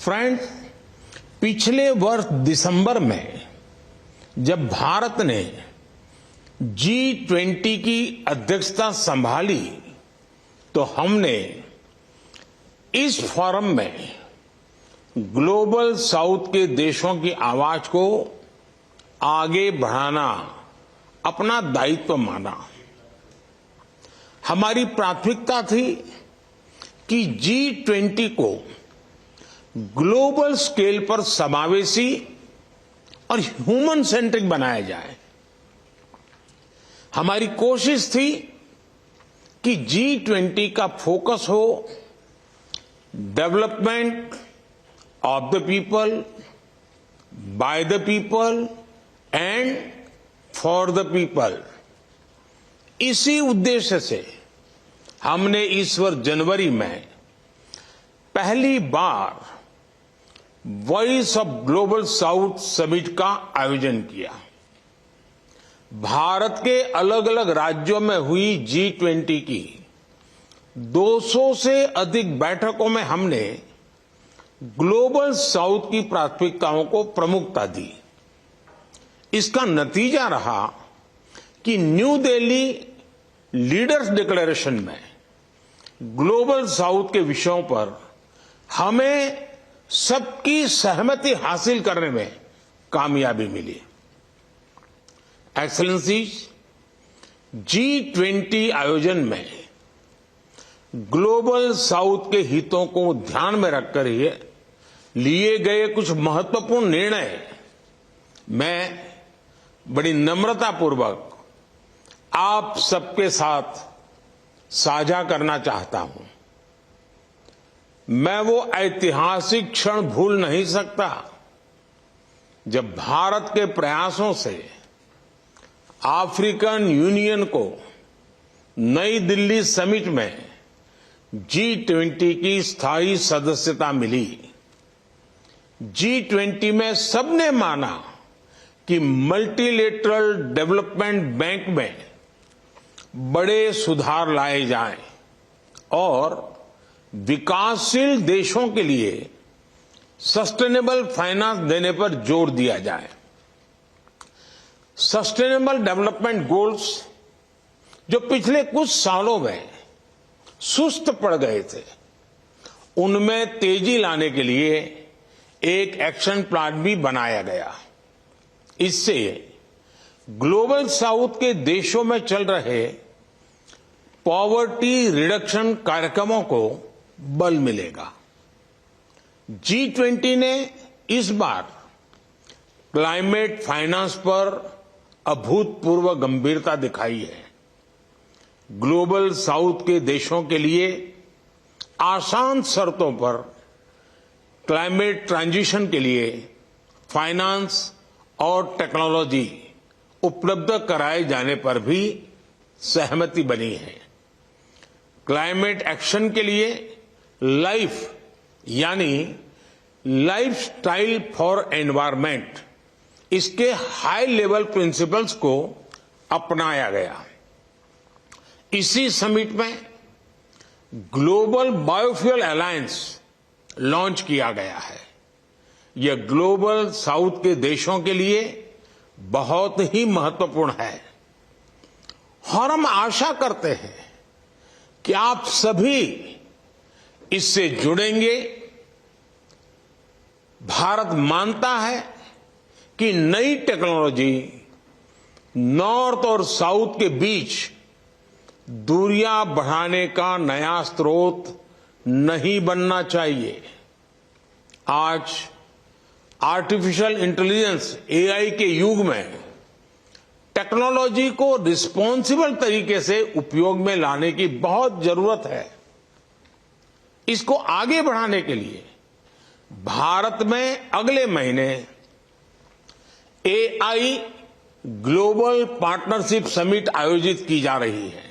Friends, पिछले वर्ष दिसंबर में जब भारत ने G20 की अध्यक्षता संभाली तो हमने इस फोरम में ग्लोबल साउथ के देशों की आवाज को आगे बढ़ाना अपना दायित्व माना। हमारी प्राथमिकता थी कि G20 को ग्लोबल स्केल पर समावेशी और ह्यूमन सेंट्रिक बनाया जाए। हमारी कोशिश थी कि G20 का फोकस हो development of the people, by the people and for the people. इसी उद्देश्य से हमने इस वर्ष जनवरी में पहली बार voice of global south summit का आयोजन किया। भारत के अलग अलग राज्यों में हुई G20 की 200 से अधिक बैठकों में हमने ग्लोबल साउथ की प्राथमिकताओं को प्रमुखता दी। इसका नतीजा रहा कि न्यू दिल्ली लीडर्स डिक्लेरेशन में ग्लोबल साउथ के विषयों पर हमें सबकी सहमति हासिल करने में कामयाबी मिली। एक्सेलेंसीज, G20 आयोजन में ग्लोबल साउथ के हितों को ध्यान में रखकर लिए गए कुछ महत्वपूर्ण निर्णय मैं बड़ी नम्रतापूर्वक आप सबके साथ साझा करना चाहता हूं। मैं वो ऐतिहासिक क्षण भूल नहीं सकता जब भारत के प्रयासों से अफ्रीकन यूनियन को नई दिल्ली समिट में G20 की स्थायी सदस्यता मिली। G20 में सबने माना कि मल्टीलेटरल डेवलपमेंट बैंक में बड़े सुधार लाए जाएं और विकासशील देशों के लिए सस्टेनेबल फाइनेंस देने पर जोर दिया जाए। सस्टेनेबल डेवलपमेंट गोल्स जो पिछले कुछ सालों में सुस्त पड़ गए थे, उनमें तेजी लाने के लिए एक एक्शन प्लान भी बनाया गया। इससे ग्लोबल साउथ के देशों में चल रहे पॉवर्टी रिडक्शन कार्यक्रमों को बल मिलेगा। G20 ने इस बार क्लाइमेट फाइनेंस पर अभूतपूर्व गंभीरता दिखाई है। ग्लोबल साउथ के देशों के लिए आसान शर्तों पर क्लाइमेट ट्रांजिशन के लिए फाइनेंस और टेक्नोलॉजी उपलब्ध कराए जाने पर भी सहमति बनी है। क्लाइमेट एक्शन के लिए लाइफ यानी लाइफस्टाइल फॉर एनवायरमेंट, इसके हाई लेवल प्रिंसिपल्स को अपनाया गया। इसी समिट में ग्लोबल बायोफ्यूल अलायंस लॉन्च किया गया है। यह ग्लोबल साउथ के देशों के लिए बहुत ही महत्वपूर्ण है और हम आशा करते हैं कि आप सभी इससे जुड़ेंगे। भारत मानता है कि नई टेक्नोलॉजी नॉर्थ और साउथ के बीच दूरियां बढ़ाने का नया स्रोत नहीं बनना चाहिए। आज आर्टिफिशियल इंटेलिजेंस AI के युग में टेक्नोलॉजी को रिस्पॉन्सिबल तरीके से उपयोग में लाने की बहुत जरूरत है। इसको आगे बढ़ाने के लिए भारत में अगले महीने AI ग्लोबल पार्टनरशिप समिट आयोजित की जा रही है।